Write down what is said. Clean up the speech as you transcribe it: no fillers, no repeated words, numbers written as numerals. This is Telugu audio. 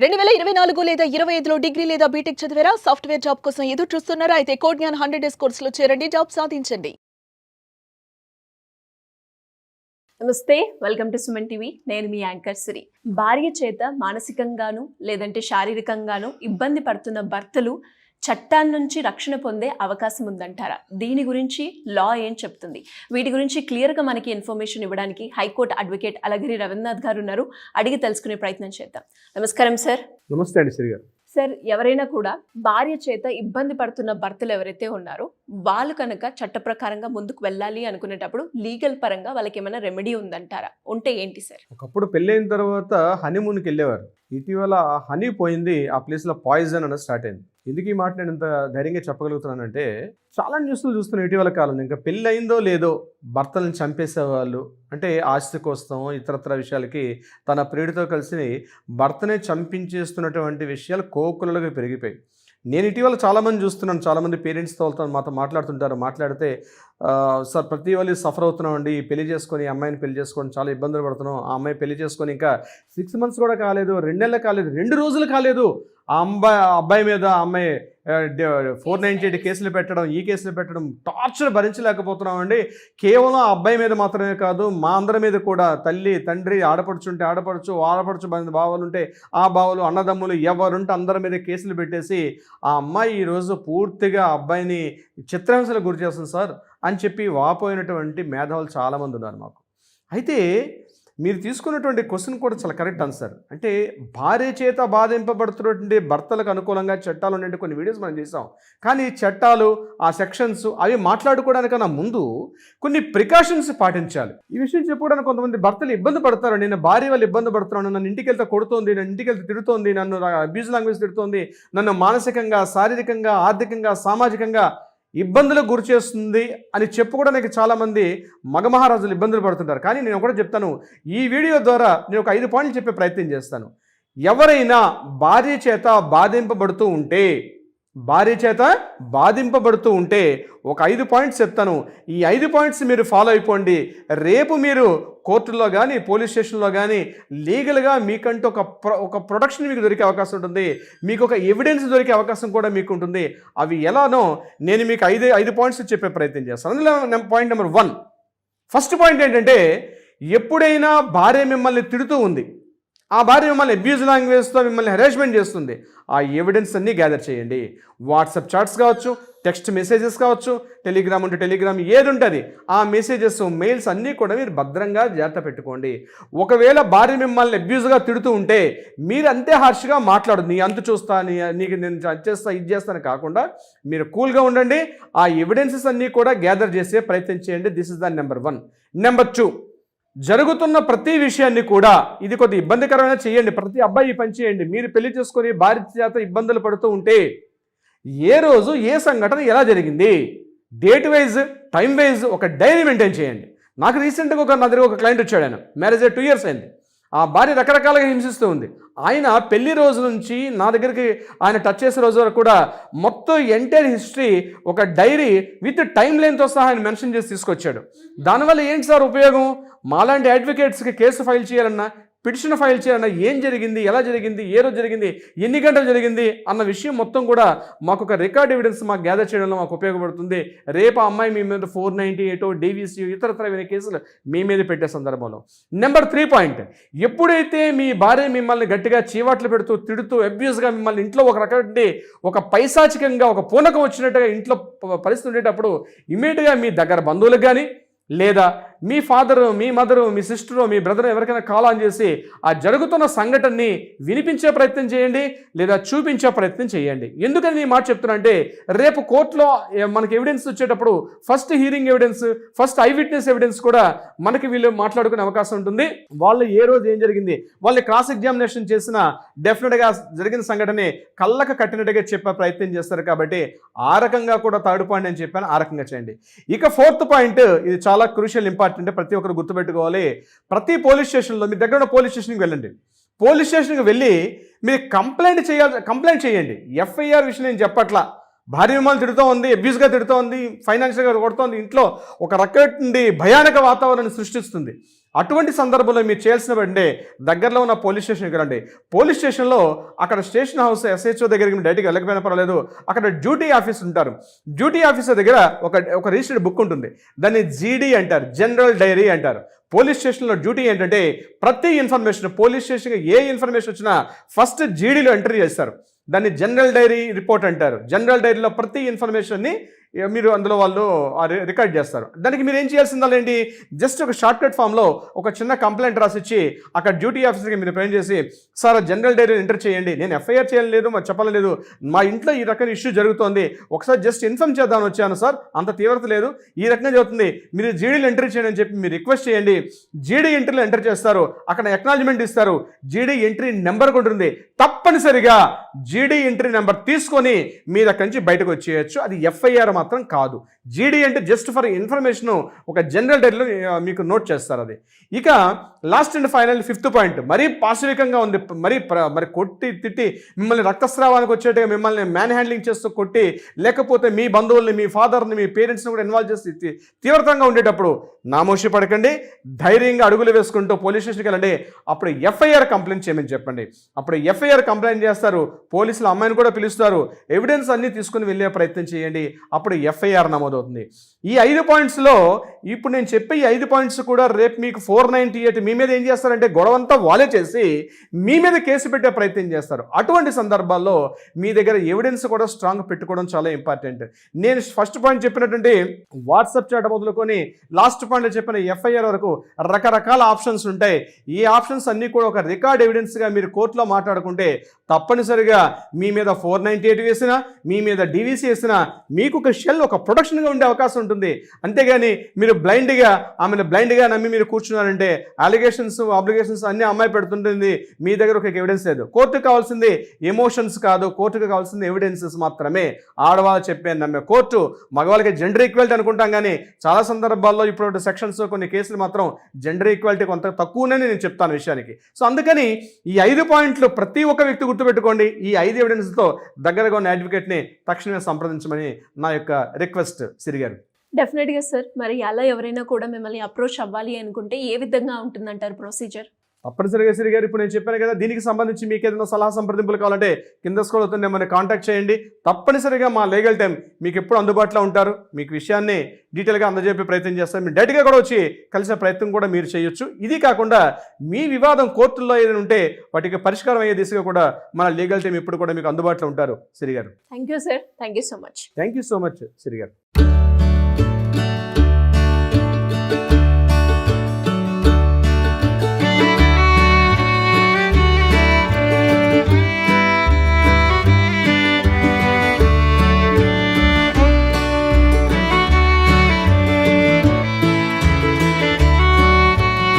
2024 లేదా 25లో డిగ్రీ లేదా బీటెక్ చదివారా? సాఫ్ట్వేర్ జాబ్ కోసం ఎదురు చూస్తున్నారా? అయితే కోడ్ జ్ఞాన్ 100 డేస్ కోర్సులో చేరండి, జాబ్ సాధించండి. నమస్తే, వెల్కమ్ టు సుమన్ టీవీ. నేను మీ యాంకర్ సిరి. భార్య చేత మానసికంగాను లేదంటే శారీరకంగాను ఇబ్బంది పడుతున్న భర్తలు చట్టాల నుంచి రక్షణ పొందే అవకాశం ఉందంటారా? దీని గురించి లా ఏం చెప్తుంది? వీటి గురించి క్లియర్గా మనకి ఇన్ఫర్మేషన్ ఇవ్వడానికి హైకోర్టు అడ్వకేట్ అలగిరి రవీంద్రనాథ్ గారు ఉన్నారు. అడిగి తెలుసుకునే ప్రయత్నం చేద్దాం. నమస్కారం సార్. నమస్తే అండి శ్రీ గారు. సార్, ఎవరైనా కూడా భార్య చేత ఇబ్బంది పడుతున్న భర్తలు ఎవరైతే ఉన్నారో వాళ్ళు కనుక చట్ట ప్రకారంగా ముందుకు వెళ్ళాలి అనుకునేటప్పుడు లీగల్ పరంగా వాళ్ళకి ఏమైనా రెమెడీ ఉందంటారా? ఉంటే ఏంటి సార్? ఒకప్పుడు పెళ్ళైన తర్వాత హనీమూన్కి వెళ్ళేవారు. ఇటీవల హనీ పోయింది, ఆ ప్లేస్లో పాయిజన్ అనేది స్టార్ట్ అయింది. ఎందుకు ఈ మాట నేను ఇంత ధైర్యంగా చెప్పగలుగుతున్నానంటే, చాలా న్యూస్లు చూస్తున్నాను ఇటీవల కాలంలో. ఇంకా పెళ్ళి అయిందో లేదో భర్తలను చంపేసేవాళ్ళు, అంటే ఆస్తి కోసం ఇతరత్ర విషయాలకి తన ప్రియుడితో కలిసి భర్తనే చంపించేస్తున్నటువంటి విషయాలు కోకులలుగా పెరిగిపోయాయి. నేను ఇటీవల చాలామంది చూస్తున్నాను, చాలామంది పేరెంట్స్తో మాతో మాట్లాడుతుంటారు. మాట్లాడితే సార్ ప్రతి వాళ్ళు సఫర్ అవుతున్నామండి, పెళ్లి చేసుకొని అమ్మాయిని పెళ్లి చేసుకొని చాలా ఇబ్బందులు పడుతున్నాం. ఆ అమ్మాయి పెళ్లి చేసుకొని ఇంకా 6 months కూడా కాలేదు, 2 నెలలు కాలేదు, 2 రోజులు కాలేదు. ఆ అబ్బాయి మీద అమ్మాయి 498 కేసులు పెట్టడం, ఈ కేసులు పెట్టడం, టార్చర్ భరించలేకపోతున్నామండి. కేవలం ఆ అబ్బాయి మీద మాత్రమే కాదు, మా అందరి మీద కూడా, తల్లి తండ్రి, ఆడపడుచుంటే ఆడపడుచు బావలు ఉంటే ఆ బావలు, అన్నదమ్ములు ఎవరుంటే అందరి మీద కేసులు పెట్టేసి ఆ అమ్మాయి ఈరోజు పూర్తిగా అబ్బాయిని చిత్రహింసలకు గురి చేస్తుంది సార్ అని చెప్పి వాపోయినటువంటి మేధావులు చాలామంది ఉన్నారు మాకు. అయితే మీరు తీసుకున్నటువంటి క్వశ్చన్ కూడా చాలా కరెక్ట్ ఆన్సర్. అంటే భార్య చేత బాధింపబడుతున్నటువంటి భర్తలకు అనుకూలంగా చట్టాలు ఉండే కొన్ని వీడియోస్ మనం చేసాం. కానీ చట్టాలు, ఆ సెక్షన్స్ అవి మాట్లాడుకోవడానికన్నా ముందు కొన్ని ప్రికాషన్స్ పాటించాలి. ఈ విషయం చెప్పుకోవడానికి కొంతమంది భర్తలు ఇబ్బంది పడతారు. నేను భార్య వాళ్ళు ఇబ్బంది పడుతున్నాను, నన్ను ఇంటికి వెళ్తే కొడుతోంది, నన్ను ఇంటికి వెళ్తే తిడుతోంది, నన్ను అబ్యూజ్ లాంగ్వేజ్ తిడుతోంది, నన్ను మానసికంగా, శారీరకంగా, ఆర్థికంగా, సామాజికంగా ఇబ్బందులకు గురి చేస్తుంది అని చెప్పుకోవడానికి చాలామంది మగమహారాజులు ఇబ్బందులు పడుతుంటారు. కానీ నేను ఒకటి చెప్తాను, ఈ వీడియో ద్వారా నేను ఒక 5 పాయింట్లు చెప్పే ప్రయత్నం చేస్తాను. ఎవరైనా భార్య చేత బాధింపబడుతూ ఉంటే ఒక 5 పాయింట్స్ చెప్తాను. ఈ 5 పాయింట్స్ మీరు ఫాలో అయిపోండి. రేపు మీరు కోర్టులో కానీ, పోలీస్ స్టేషన్లో కానీ లీగల్గా మీకంటూ ఒక ప్రొటెక్షన్ మీకు దొరికే అవకాశం ఉంటుంది. మీకు ఒక ఎవిడెన్స్ దొరికే అవకాశం కూడా మీకు ఉంటుంది. అవి ఎలానో నేను మీకు 5 పాయింట్స్ చెప్పే ప్రయత్నం చేస్తాను. అందులో పాయింట్ నెంబర్ 1, ఫస్ట్ పాయింట్ ఏంటంటే, ఎప్పుడైనా భార్య మిమ్మల్ని తిడుతూ ఉంది, ఆ భార్య మిమ్మల్ని అబ్యూజ్ లాంగ్వేజ్తో మిమ్మల్ని హెరాస్మెంట్ చేస్తుంది, ఆ ఎవిడెన్స్ అన్నీ గ్యాదర్ చేయండి. వాట్సాప్ చాట్స్ కావచ్చు, టెక్స్ట్ మెసేజెస్ కావచ్చు, టెలిగ్రామ్ ఉంటే టెలిగ్రామ్, ఏది ఉంటుంది ఆ మెసేజెస్, మెయిల్స్ అన్నీ కూడా మీరు భద్రంగా జాగ్రత్త పెట్టుకోండి. ఒకవేళ భార్య మిమ్మల్ని అబ్యూజ్గా తిడుతూ ఉంటే మీరు అంతే హార్ష్గా మాట్లాడదు, నీ అంతు చూస్తా, నీకు నేను చేస్తా, ఇది చేస్తాను కాకుండా మీరు కూల్గా ఉండండి. ఆ ఎవిడెన్సెస్ అన్నీ కూడా గ్యాదర్ చేసే ప్రయత్నం చేయండి. This is the number 1. Number 2, జరుగుతున్న ప్రతి విషయాన్ని కూడా, ఇది కొద్ది ఇబ్బందికరమైన చేయండి. ప్రతి అబ్బాయి ఈ పని చేయండి. మీరు పెళ్లి చేసుకొని భార్య చేత ఇబ్బందులు పడుతూ ఉంటే ఏ రోజు ఏ సంఘటన ఎలా జరిగింది, డేట్ వైజ్, టైం వైజ్ ఒక డైరీ మెయింటైన్ చేయండి. నాకు రీసెంట్గా నా దగ్గర ఒక క్లయింట్ వచ్చాడు. ఆయన మ్యారేజ్ 2 years అయింది. ఆ భార్య రకరకాలుగా హింసిస్తూ ఉంది. ఆయన పెళ్లి రోజు నుంచి నా దగ్గరికి ఆయన టచ్ చేసే రోజు వరకు కూడా మొత్తం ఎంటైర్ హిస్టరీ ఒక డైరీ విత్ టైం లైన్తో సహా ఆయన మెన్షన్ చేసి తీసుకొచ్చాడు. దానివల్ల ఏంటి సార్ ఉపయోగం? మాలాంటి అడ్వకేట్స్కి కేసు ఫైల్ చేయాలన్నా, పిటిషన్ ఫైల్ చేయాలన్నా, ఏం జరిగింది, ఎలా జరిగింది, ఏ రోజు జరిగింది, ఎన్ని గంటలు జరిగింది అన్న విషయం మొత్తం కూడా మాకు ఒక రికార్డ్ ఎవిడెన్స్ మాకు గ్యాదర్ చేయడంలో మాకు ఉపయోగపడుతుంది. రేపు ఆ అమ్మాయి మీ మీద 498 DVC ఇతరత్ర కేసులు మీ మీద పెట్టే సందర్భంలో. నెంబర్ 3 పాయింట్, ఎప్పుడైతే మీ భార్య మిమ్మల్ని గట్టిగా చీవాట్లు పెడుతూ, తిడుతూ, అబ్యూస్గా మిమ్మల్ని ఇంట్లో ఒక రకం ఒక పైశాచికంగా, ఒక పూనకం వచ్చినట్టుగా ఇంట్లో పరిస్థితి ఉండేటప్పుడు ఇమీడియట్గా మీ దగ్గర బంధువులకు కానీ, లేదా మీ ఫాదరు, మీ మదరు, మీ సిస్టరు, మీ బ్రదర్ ఎవరికైనా కాల్ ఆన్ చేసి ఆ జరుగుతున్న సంఘటనని వినిపించే ప్రయత్నం చేయండి, లేదా చూపించే ప్రయత్నం చేయండి. ఎందుకని ఈ మాట చెప్తున్నా అంటే, రేపు కోర్టులో మనకి ఎవిడెన్స్ వచ్చేటప్పుడు first hearing evidence, first I witness evidence కూడా మనకి వీళ్ళు మాట్లాడుకునే అవకాశం ఉంటుంది. వాళ్ళు ఏ రోజు ఏం జరిగింది, వాళ్ళు క్రాస్ ఎగ్జామినేషన్ చేసిన డెఫినెట్గా జరిగిన సంఘటనే కళ్ళకు కట్టినట్టుగా చెప్పే ప్రయత్నం చేస్తారు. కాబట్టి ఆ రకంగా కూడా 3rd పాయింట్ నేను చెప్పాను, ఆ రకంగా చేయండి. ఇక 4th పాయింట్, ఇది చాలా క్రూషియల్, ఇంపార్టెంట్. అంటే ప్రతి ఒక్కరు గుర్తుపెట్టుకోవాలి. ప్రతి పోలీస్ స్టేషన్లో, మీ దగ్గర ఉన్న పోలీస్ స్టేషన్కి వెళ్ళండి. పోలీస్ స్టేషన్కి వెళ్ళి మీరు కంప్లైంట్ చేయండి. FIR విషయం నేను చెప్పట్లా. భార్య మిమ్మల్ని తిడుతూ ఉంది, అబ్యూస్గా తిడుతూ ఉంది, ఫైనాన్షియల్గా కొడుతోంది, ఇంట్లో ఒక రకం భయానక వాతావరణాన్ని సృష్టిస్తుంది. అటువంటి సందర్భంలో మీరు చేయాల్సిన వెంటనే దగ్గరలో ఉన్న పోలీస్ స్టేషన్కి రండి. పోలీస్ స్టేషన్లో అక్కడ స్టేషన్ హౌస్ SHO దగ్గరికి మీరు డైరెక్ట్గా వెళ్ళకపోయినా పర్వాలేదు, అక్కడ డ్యూటీ ఆఫీస్ ఉంటారు. డ్యూటీ ఆఫీసర్ దగ్గర ఒక రిజిస్టర్డ్ బుక్ ఉంటుంది. దాన్ని GD అంటారు, జనరల్ డైరీ అంటారు. పోలీస్ స్టేషన్లో డ్యూటీ ఏంటంటే ప్రతి ఇన్ఫర్మేషన్, పోలీస్ స్టేషన్కి ఏ ఇన్ఫర్మేషన్ వచ్చినా ఫస్ట్ GDలో ఎంట్రీ చేస్తారు. దాన్ని జనరల్ డైరీ రిపోర్ట్ అంటారు. జనరల్ డైరీలో ప్రతి ఇన్ఫర్మేషన్ని మీరు అందులో వాళ్ళు రికార్డ్ చేస్తారు. దానికి మీరు ఏం చేయాల్సిందా ఏంటి, జస్ట్ ఒక షార్ట్కట్ ఫామ్లో ఒక చిన్న కంప్లైంట్ రాసిచ్చి అక్కడ డ్యూటీ ఆఫీసర్కి మీరు ప్రజెంట్ చేసి, సార్ జనరల్ డైరీ ఎంటర్ చేయండి, నేను FIR చేయలేదు, మరి చెప్పలేదు, మా ఇంట్లో ఈ రకమైన ఇష్యూ జరుగుతోంది, ఒకసారి జస్ట్ ఇన్ఫార్మ్ చేద్దామని వచ్చాను సార్, అంత తీవ్రత లేదు, ఈ రకంగా జరుగుతుంది, మీరు GDలో ఎంట్రీ చేయండి అని చెప్పి మీరు రిక్వెస్ట్ చేయండి. GD ఎంట్రీలో ఎంటర్ చేస్తారు, అక్కడ అక్నాలజ్మెంట్ ఇస్తారు, GD ఎంట్రీ నెంబర్ ఉంటుంది. తప్పనిసరిగా GD ఎంట్రీ నెంబర్ తీసుకొని మీరు అక్కడి నుంచి బయటకు వచ్చేయచ్చు. అది FIR మాత్రం కాదు. GD అంటే జస్ట్ ఫర్ ఇన్ఫర్మేషన్, ఒక జనరల్ డైరీలో మీకు నోట్ చేస్తారు అది. ఇక last and final 5th point, మరీ పాశవికంగా ఉంది, మరి కొట్టి తిట్టి మిమ్మల్ని రక్తస్రావానికి వచ్చేట్టుగా మిమ్మల్ని మ్యాన్ హ్యాండ్లింగ్ చేస్తూ కొట్టి, లేకపోతే మీ బంధువుల్ని, మీ ఫాదర్ని, మీ పేరెంట్స్ని కూడా ఇన్వాల్వ్ చేసి తీవ్రంగా ఉండేటప్పుడు నామోషి పడకండి, ధైర్యంగా అడుగులు వేసుకుంటూ పోలీస్ స్టేషన్కి వెళ్ళండి. అప్పుడు FIR కంప్లైంట్ చేయమని చెప్పండి. అప్పుడు FIR కంప్లైంట్ చేస్తారు, పోలీసులు అమ్మాయిని కూడా పిలుస్తారు, ఎవిడెన్స్ అన్నీ తీసుకుని వెళ్ళే ప్రయత్నం చేయండి. అప్పుడు FIR నమోదవుతుంది. ఈ 5 పాయింట్స్లో ఇప్పుడు నేను చెప్పే ఈ 5 పాయింట్స్ కూడా రేపు మీకు 498 మీ మీద ఏం చేస్తారంటే గొడవంతా వాలే చేసి మీ మీద కేసు పెట్టే ప్రయత్నం చేస్తారు. అటువంటి సందర్భాల్లో మీ దగ్గర ఎవిడెన్స్ కూడా స్ట్రాంగ్ పెట్టుకోవడం చాలా ఇంపార్టెంట్. నేను ఫస్ట్ పాయింట్ చెప్పినటువంటి వాట్సాప్ చాట్ మొదలుకొని లాస్ట్ పాయింట్లో చెప్పిన FIR వరకు రకరకాల ఆప్షన్స్ ఉంటాయి. ఈ ఆప్షన్స్ అన్నీ కూడా ఒక రికార్డ్ ఎవిడెన్స్గా మీరు కోర్టులో మాట్లాడుకుంటే తప్పనిసరిగా మీ మీద 498 వేసినా, మీ మీద DVC వేసినా మీకు ఒక షెల్, ఒక ప్రొటెక్షన్గా ఉండే అవకాశం ఉంటుంది. అంతేగాని మీరు ఆమెను బ్లైండ్గా నమ్మి మీరు కూర్చున్నారంటే అలిగేషన్స్, ఆబ్లిగేషన్స్ అన్నీ అమ్మాయి పెడుతుంటుంది, మీ దగ్గర ఒక ఎవిడెన్స్ లేదు. కోర్టుకు కావాల్సింది ఎమోషన్స్ కాదు, కోర్టుకు కావాల్సింది ఎవిడెన్సెస్ మాత్రమే. ఆడవాళ్ళు చెప్పే నమ్మే కోర్టు. మగవాళ్ళకి జెండర్ ఈక్వాలిటీ అనుకుంటాం, కానీ చాలా సందర్భాల్లో ఇప్పుడు సెక్షన్స్, కొన్ని కేసులు మాత్రం జెండర్ ఈక్వాలిటీ కొంత తక్కువనే నేను చెప్తాను విషయానికి. సో అందుకని ఈ 5 పాయింట్లు ప్రతి ఒక్క వ్యక్తి గుర్తుపెట్టుకోండి. ఈ 5 ఎవిడెన్స్తో దగ్గరగా ఉన్న అడ్వకేట్ని తక్షణమే సంప్రదించమని నా యొక్క రిక్వెస్ట్ సిరిగారు. డెఫినెట్గా సార్. మరి అలా ఎవరైనా కూడా మిమ్మల్ని అప్రోచ్ అవ్వాలి అనుకుంటే ఏ విధంగా ఉంటుందంటారు ప్రొసీజర్? తప్పనిసరిగా సిరి గారు, ఇప్పుడు నేను చెప్పాను కదా, దీనికి సంబంధించి మీకు ఏదైనా సలహా సంప్రదింపులు కావాలంటే కింద స్క్రోల్ అవుతుంది, మన కాంటాక్ట్ చేయండి. తప్పనిసరిగా మా లీగల్ టైం మీకు ఎప్పుడు అందుబాటులో ఉంటారు. మీకు విషయాన్ని డీటెయిల్గా అందజేపే ప్రయత్నం చేస్తారు. మీరు డైరెక్ట్గా కూడా వచ్చి కలిసే ప్రయత్నం కూడా మీరు చేయొచ్చు. ఇది కాకుండా మీ వివాదం కోర్టుల్లో ఏదైనా ఉంటే వాటికి పరిష్కారం అయ్యే దిశగా కూడా మన లీగల్ టైం ఎప్పుడు కూడా మీకు అందుబాటులో ఉంటారు. సిరి గారు, thank you sir. Thank you so much. Thank you so much Siri గారు.